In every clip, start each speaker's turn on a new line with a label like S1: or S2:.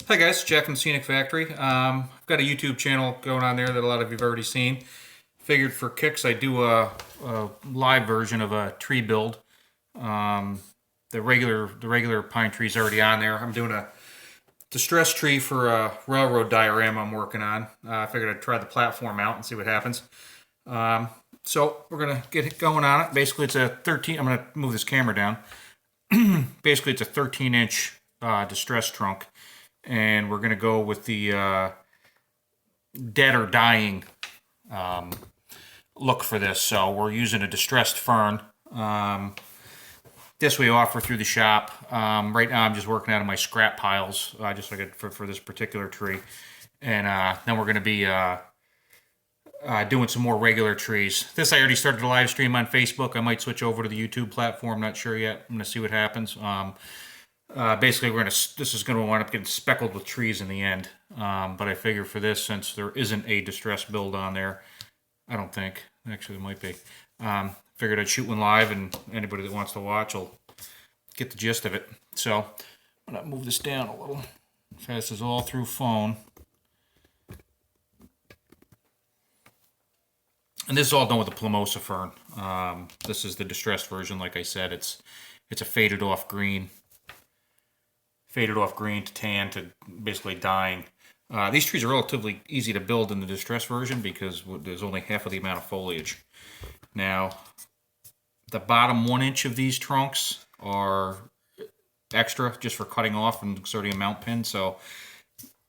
S1: Hi guys, Jack from Scenic Factory. I've got a YouTube channel going on there that a lot of you've already seen. Figured for kicks, I do a live version of a tree build. The regular pine tree's already on there. I'm doing a distress tree for a railroad diorama I'm working on. I figured I'd try the platform out and see what happens. So we're gonna get it going on it. Basically, it's a 13. I'm gonna move this camera down. Basically, it's a 13-inch distress trunk, and we're gonna go with the dead or dying look for this. So we're using a distressed fern. This we offer through the shop. Right now, I'm just working out of my scrap piles, just like for this particular tree, and then we're gonna be doing some more regular trees. This I already started a live stream on Facebook. I might switch over to the YouTube platform. Not sure yet. I'm gonna see what happens. Basically, this is gonna wind up getting speckled with trees in the end. But I figure for this, since there isn't a distress build on there, I don't think. Actually, there might be. Figured I'd shoot one live, and anybody that wants to watch will get the gist of it. So I'm gonna move this down a little. This is all through phone. And this is all done with a Plumosa fern. This is the distressed version. Like I said, it's a faded off green to tan to basically dying. These trees are relatively easy to build in the distressed version because there's only half of the amount of foliage. Now, the bottom 1 inch of these trunks are extra just for cutting off and inserting a mount pin. So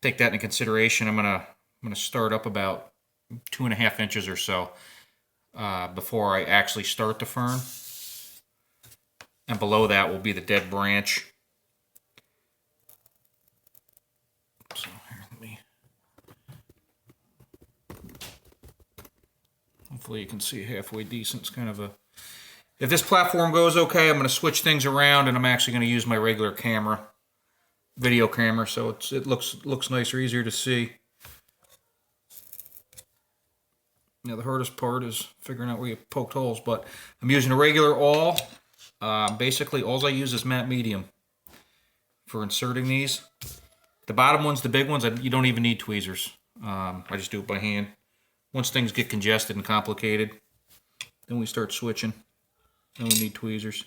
S1: take that into consideration. I'm gonna start up about 2.5 inches or so before I actually start the fern. And below that will be the dead branch. So here, hopefully you can see halfway decent. It's kind of a... If this platform goes okay, I'm going to switch things around, and I'm actually going to use my regular camera, video camera, so it looks nicer, easier to see. Now the hardest part is figuring out where you poked holes, but I'm using a regular awl. Basically, all I use is matte medium for inserting these. The bottom ones, the big ones, you don't even need tweezers. I just do it by hand. Once things get congested and complicated, then we start switching. Then we need tweezers.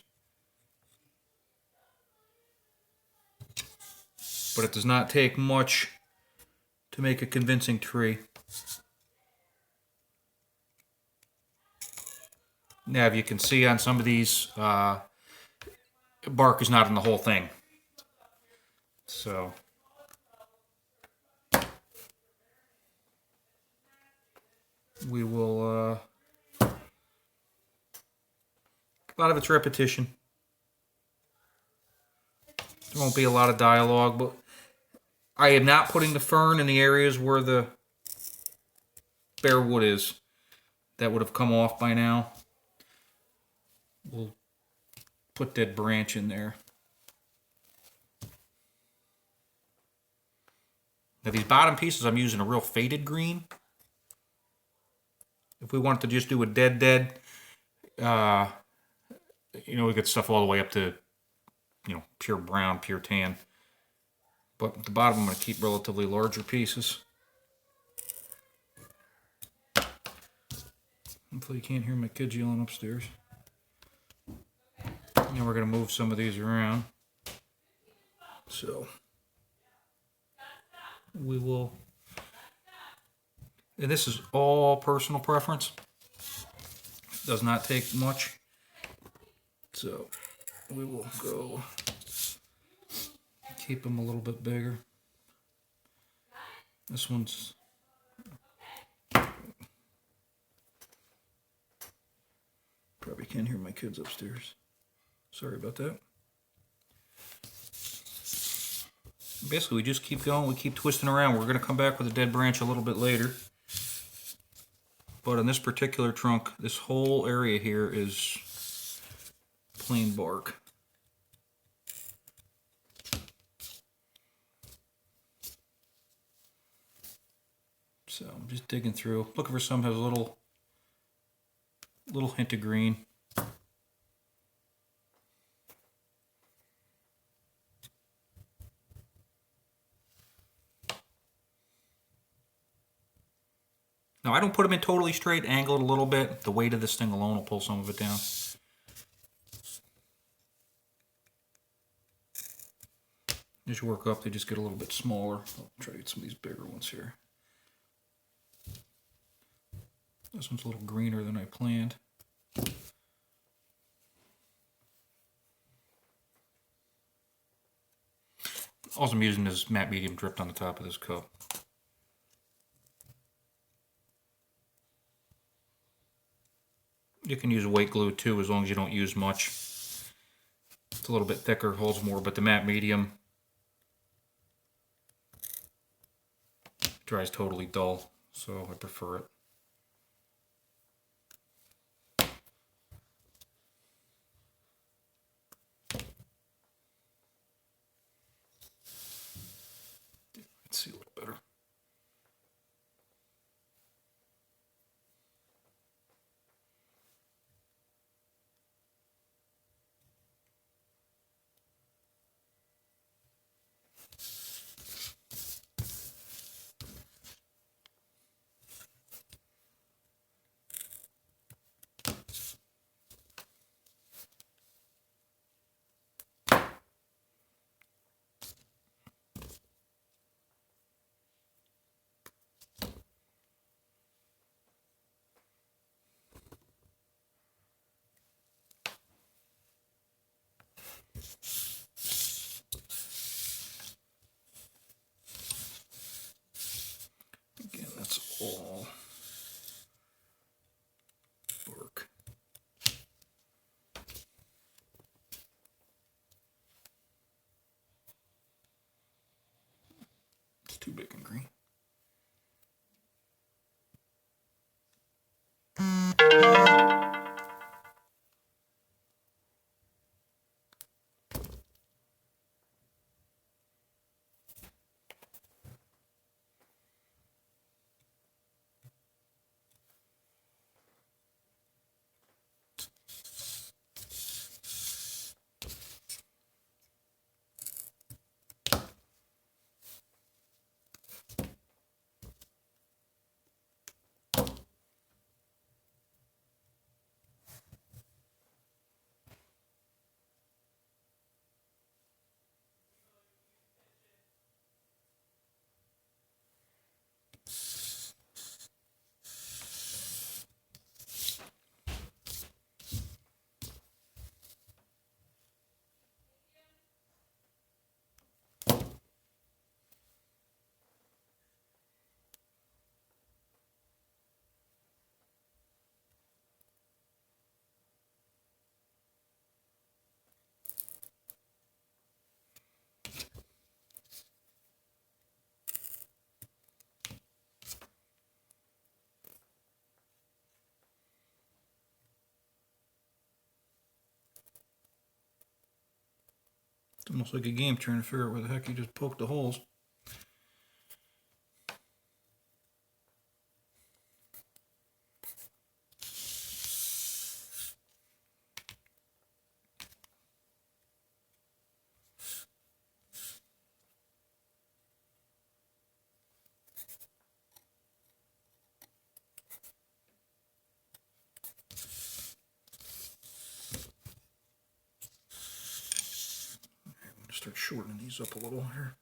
S1: But it does not take much to make a convincing tree. Now, if you can see on some of these, bark is not in the whole thing. So, we will, a lot of it's repetition. There won't be a lot of dialogue, but I am not putting the fern in the areas where the bare wood is. That would have come off by now. We'll put that branch in there. Now these bottom pieces, I'm using a real faded green. If we wanted to just do a dead, we get stuff all the way up to, pure brown, pure tan. But at the bottom, I'm going to keep relatively larger pieces. Hopefully you can't hear my kids yelling upstairs. And we're going to move some of these around. So we will, and this is all personal preference. Does not take much. So we will go keep them a little bit bigger. This one's probably can't hear my kids upstairs. Sorry about that. Basically, we just keep going. We keep twisting around. We're going to come back with a dead branch a little bit later. But on this particular trunk, this whole area here is plain bark. So I'm just digging through, looking for some that has a little hint of green. Now, I don't put them in totally straight, angle it a little bit. The weight of this thing alone will pull some of it down. As you work up, they just get a little bit smaller. I'll try to get some of these bigger ones here. This one's a little greener than I planned. All I'm using is matte medium dripped on the top of this cup. You can use white glue too, as long as you don't use much. It's a little bit thicker, holds more, but the matte medium dries totally dull, so I prefer it. Let's see a little better. Again, that's all work. It's too big and green. It's almost like a game trying to figure out where the heck you just poked the holes. Start shortening these up a little here.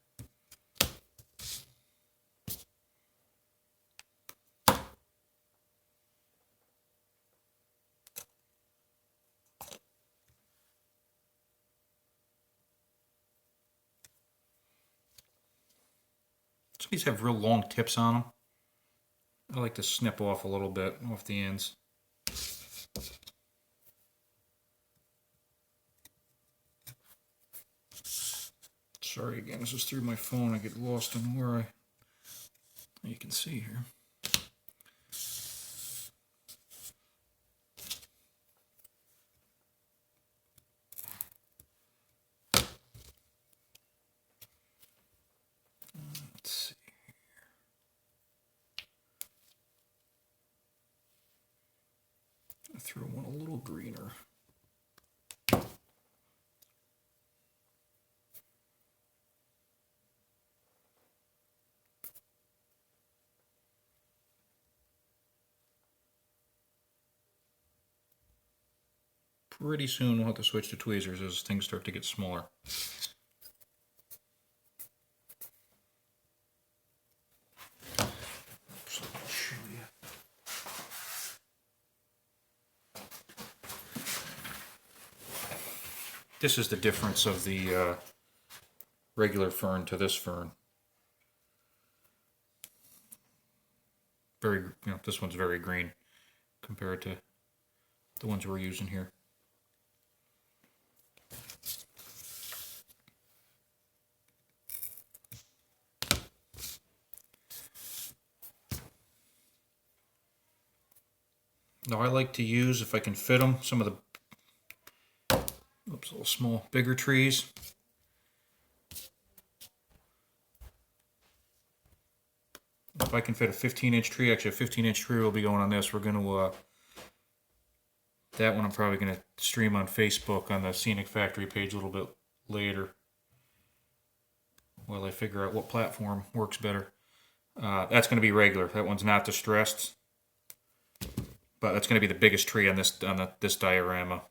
S1: Some of these have real long tips on them. I like to snip off a little bit off the ends. Sorry again, this is through my phone. I get lost in where you can see here. Let's see here. I throw one a little greener. pretty soon we'll have to switch to tweezers as things start to get smaller. This is the difference of the regular fern to this fern. Very, this one's very green compared to the ones we're using here. Now I like to use, if I can fit them, some of the little small, bigger trees. If I can fit a 15-inch tree, actually a 15-inch tree will be going on this. We're going to, that one I'm probably going to stream on Facebook on the Scenic Factory page a little bit later, while I figure out what platform works better. That's going to be regular. That one's not distressed, but that's going to be the biggest tree on this diorama.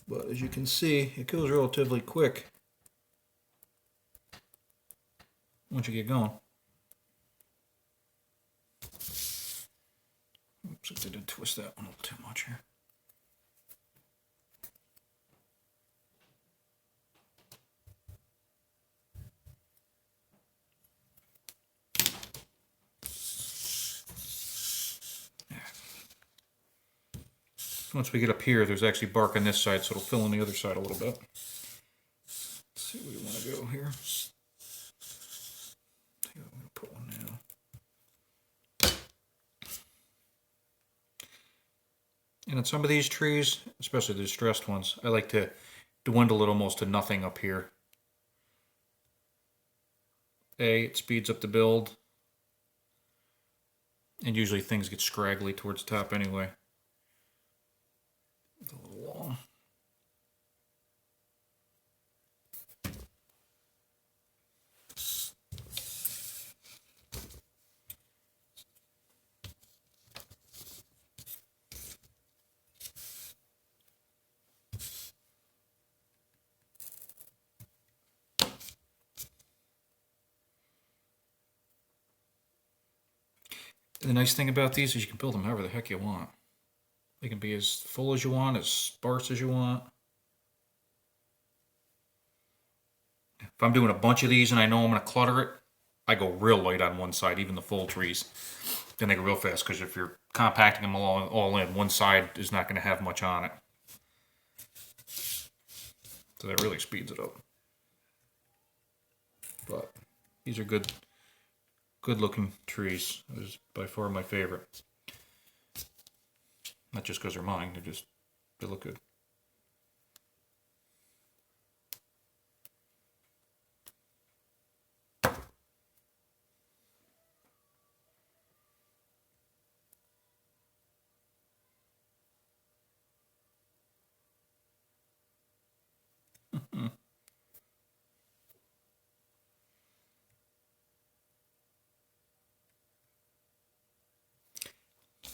S1: But as you can see, it goes relatively quick once you get going. Oops, I did twist that one a little too much here. Once we get up here, there's actually bark on this side, so it'll fill in the other side a little bit. Let's see where we want to go here. I think I'm going to put one now. And on some of these trees, especially the distressed ones, I like to dwindle it almost to nothing up here. It speeds up the build, and usually things get scraggly towards the top anyway. A little long. The nice thing about these is you can build them however the heck you want. They can be as full as you want, as sparse as you want. If I'm doing a bunch of these and I know I'm going to clutter it, I go real light on one side, even the full trees. Then they go real fast, because if you're compacting them all in, one side is not going to have much on it. So that really speeds it up. But these are good looking trees. This is by far my favorite. Not just because they're mine, they look good.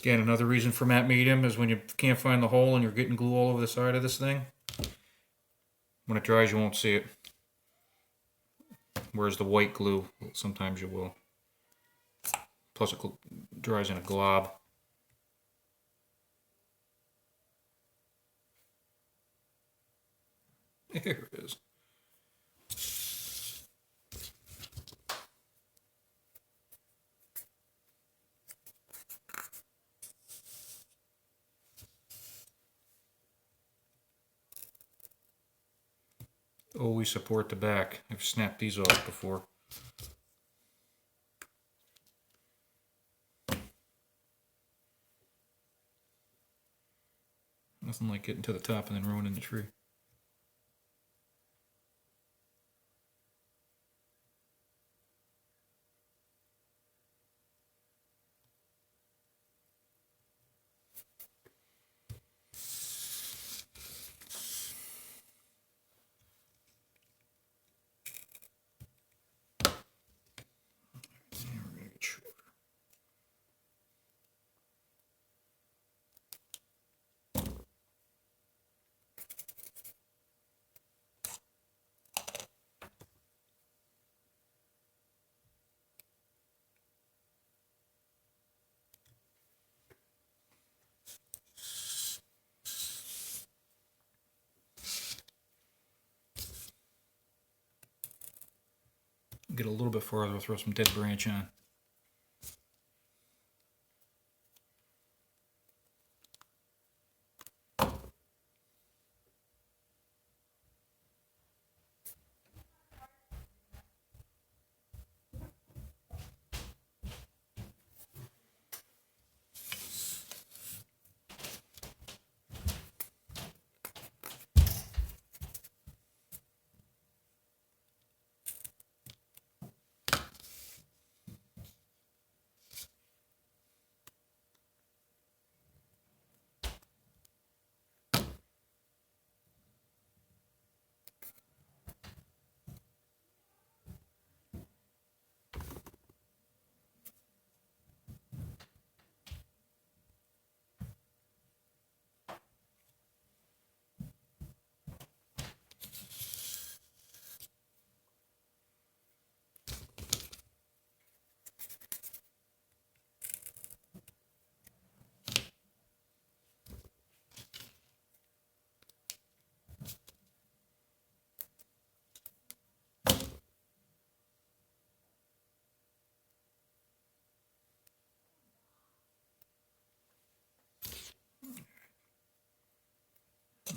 S1: Again, another reason for matte medium is when you can't find the hole and you're getting glue all over the side of this thing. When it dries, you won't see it. Whereas the white glue, sometimes you will. Plus it dries in a glob. Here it is. Always support the back. I've snapped these off before. Nothing like getting to the top and then ruining the tree. Get a little bit farther, we'll throw some dead branch on.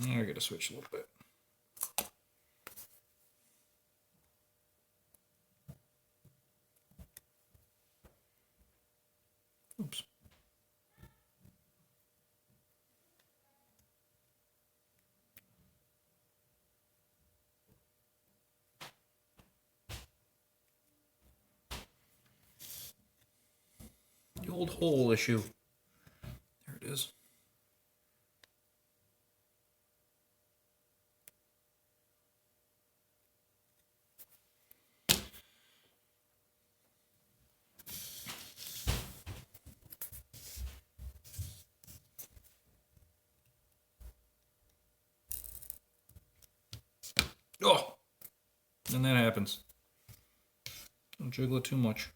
S1: I gotta switch a little bit. Oops. The old hole issue. There it is. Oh! And that happens. Don't jiggle it too much.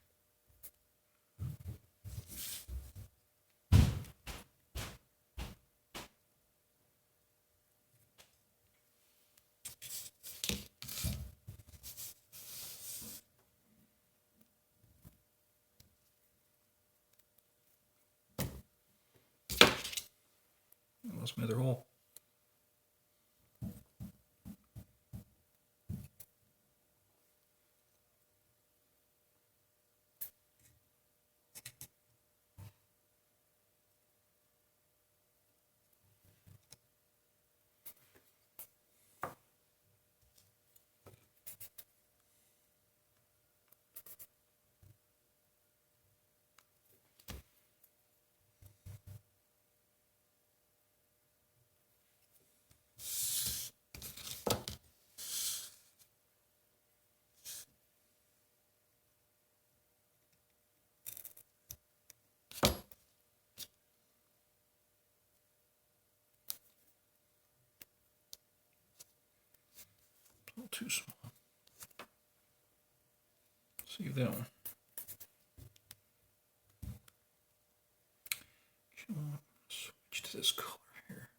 S1: I lost my other hole. A little too small. Save that one. Switch to this color here.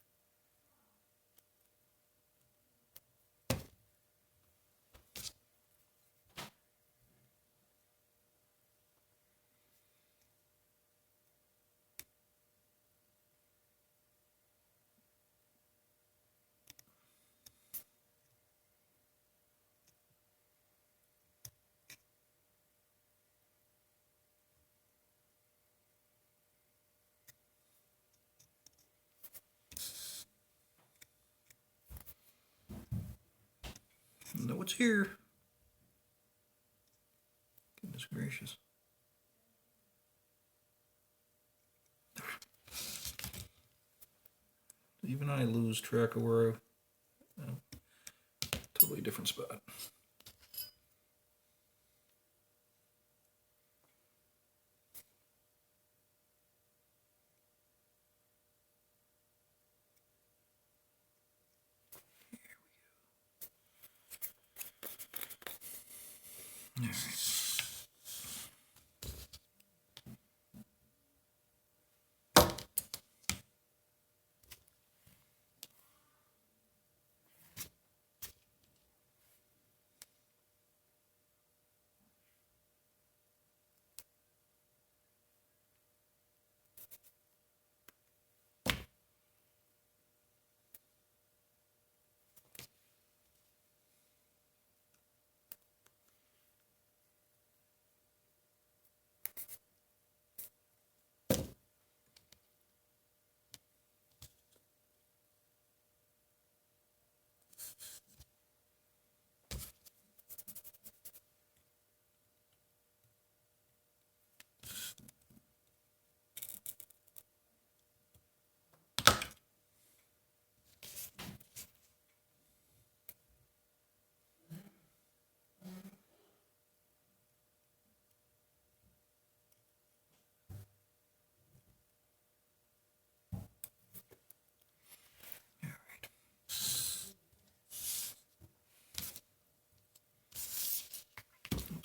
S1: Know what's here. Goodness gracious. Even I lose track of where totally different spot. All right.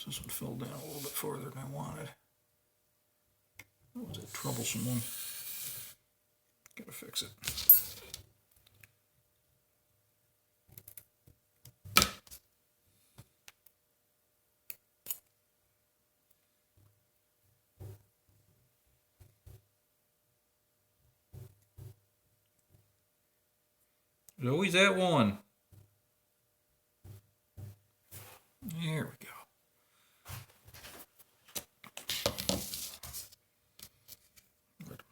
S1: This one fell down a little bit farther than I wanted. That was a troublesome one. Gotta fix it. There's always that one. There we go.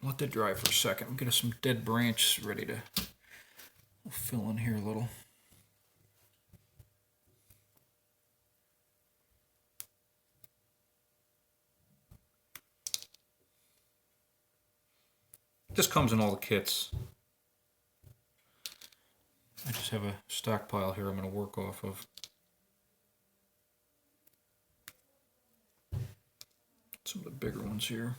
S1: Let that dry for a second. Get us some dead branch ready to fill in here a little. This comes in all the kits. I just have a stockpile here I'm going to work off of. Some of the bigger ones here.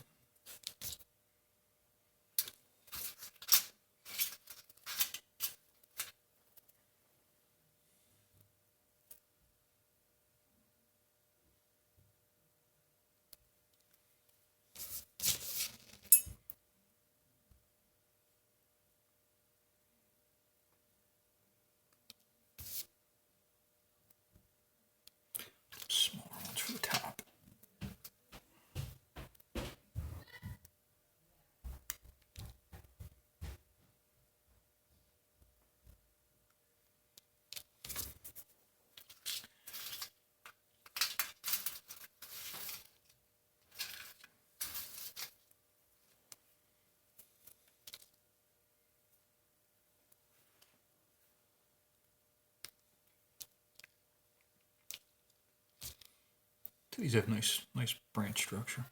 S1: Smaller ones for the top. These have nice branch structure.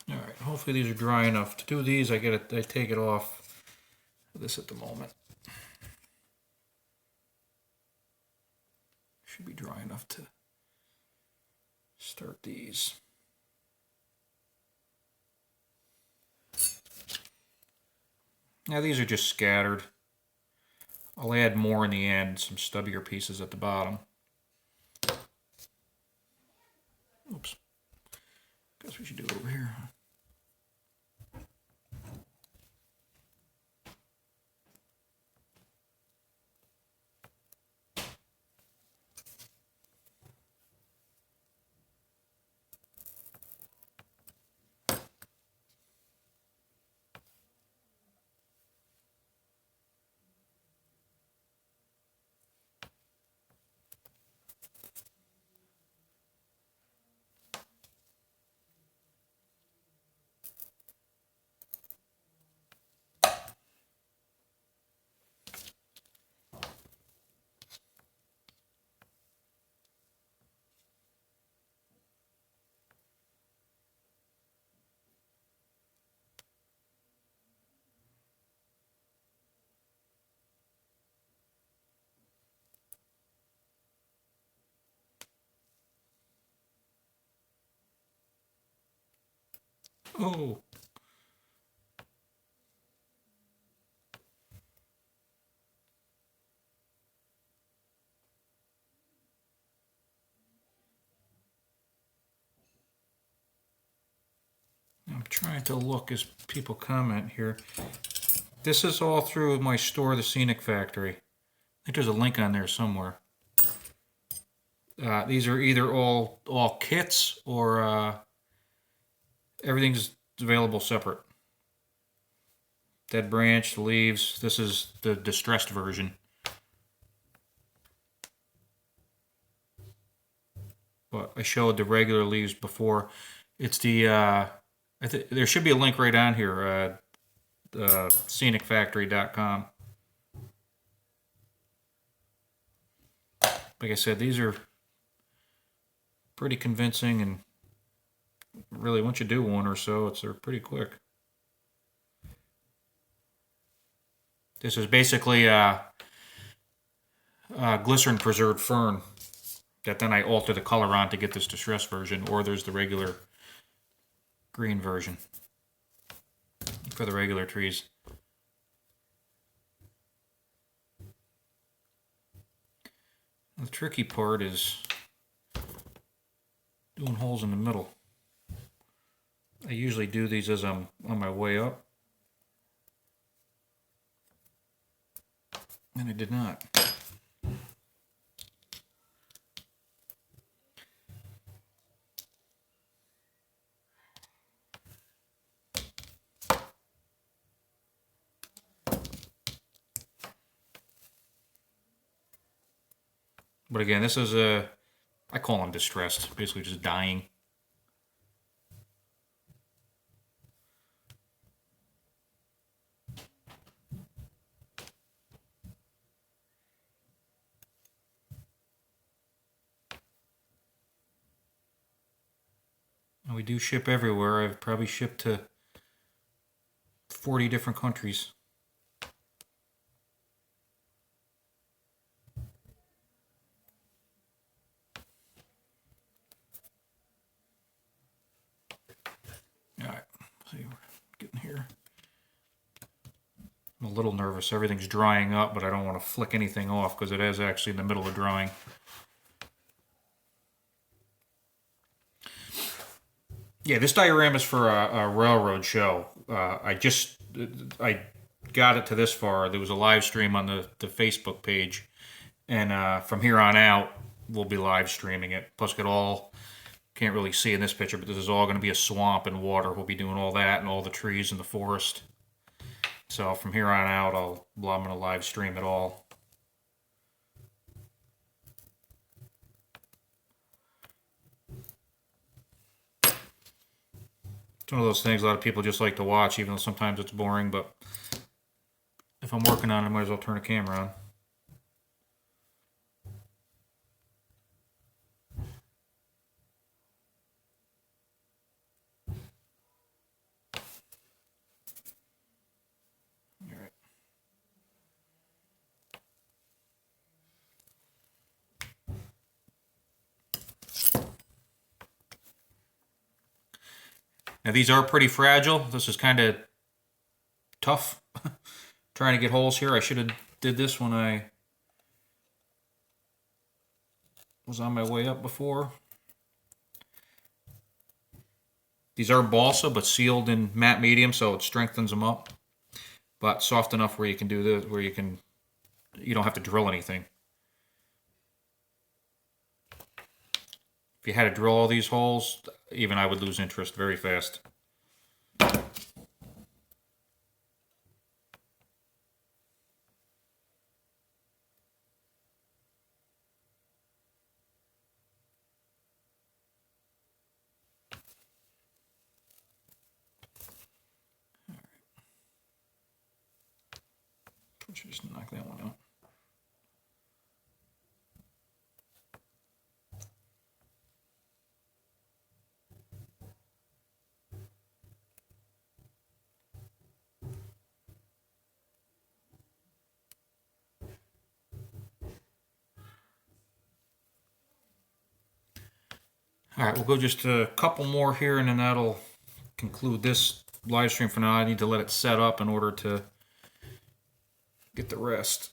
S1: All right, hopefully these are dry enough. To do these, I take it off this at the moment. Should be dry enough to start these. Now these are just scattered. I'll add more in the end, some stubbier pieces at the bottom. Oops. Guess we should do it over here. Oh. I'm trying to look as people comment here. This is all through my store, the Scenic Factory. I think there's a link on there somewhere. These are either all kits or everything's available separate. Dead branch, the leaves. This is the distressed version. But I showed the regular leaves before. It's the there should be a link right on here. Scenicfactory.com. Like I said, these are pretty convincing, and really once you do one or so, they're pretty quick. This is basically glycerin preserved fern that then I alter the color on to get this distressed version, or there's the regular green version for the regular trees. The tricky part is doing holes in the middle. I usually do these as I'm on my way up, and I did not. But again, this is I call them distressed, basically just dying. And we do ship everywhere. I've probably shipped to 40 different countries. Alright, see, we're getting here. I'm a little nervous. Everything's drying up, but I don't want to flick anything off because it is actually in the middle of drying. Yeah, this diorama is for a railroad show. I got it to this far. There was a live stream on the Facebook page, and from here on out, we'll be live streaming it. Plus, can't really see in this picture, but this is all going to be a swamp and water. We'll be doing all that and all the trees in the forest. So from here on out, I'm going to live stream it all. It's one of those things a lot of people just like to watch, even though sometimes it's boring, but if I'm working on it, I might as well turn the camera on. Now these are pretty fragile. This is kind of tough. Trying to get holes here. I should have did this when I was on my way up before. These are balsa, but sealed in matte medium, so it strengthens them up. But soft enough where you can do this, where you don't have to drill anything. If you had to drill all these holes, even I would lose interest very fast. Just knock that one out. All right, we'll go just a couple more here, and then that'll conclude this live stream for now. I need to let it set up in order to get the rest.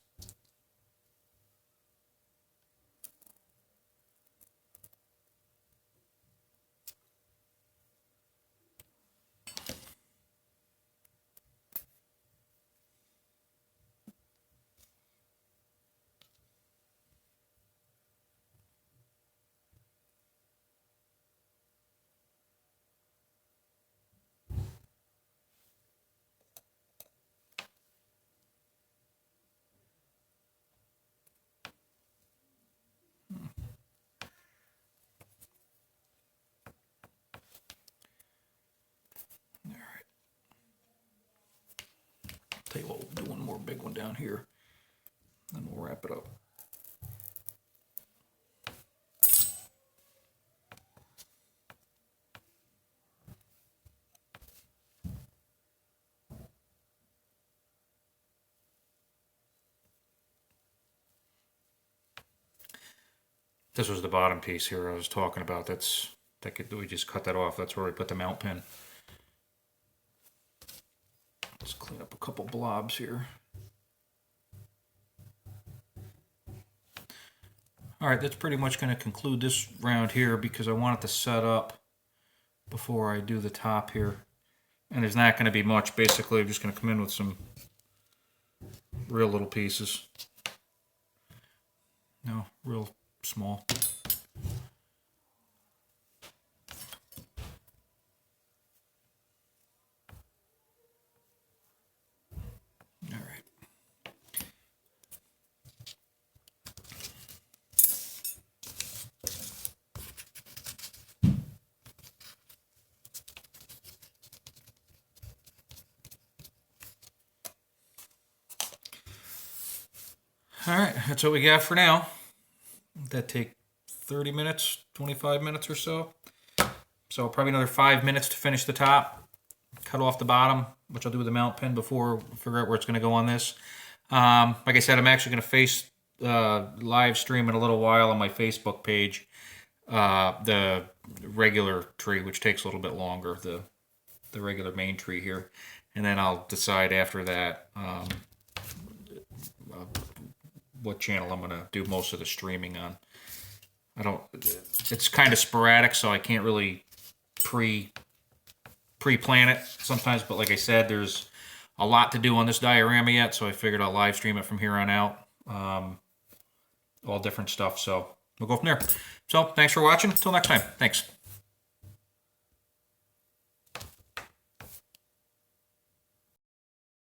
S1: Tell you what, we'll do one more big one down here, then we'll wrap it up. This was the bottom piece here I was talking about. We just cut that off. That's where we put the mount pin. Let's clean up a couple blobs here. All right, that's pretty much going to conclude this round here because I want it to set up before I do the top here. And there's not going to be much. Basically, I'm just going to come in with some real little pieces. No, real small. All right. All right, that's what we got for now. That take 30 minutes, 25 minutes or so. So probably another 5 minutes to finish the top. Cut off the bottom, which I'll do with the mount pin before I figure out where it's going to go on this. Like I said, I'm actually going to live stream in a little while on my Facebook page the regular tree, which takes a little bit longer, the regular main tree here. And then I'll decide after that what channel I'm going to do most of the streaming on. It's kind of sporadic, so I can't really pre-plan it sometimes, but like I said, there's a lot to do on this diorama yet, so I figured I'll live stream it from here on out. All different stuff, so we'll go from there. So thanks for watching. Until next time. Thanks.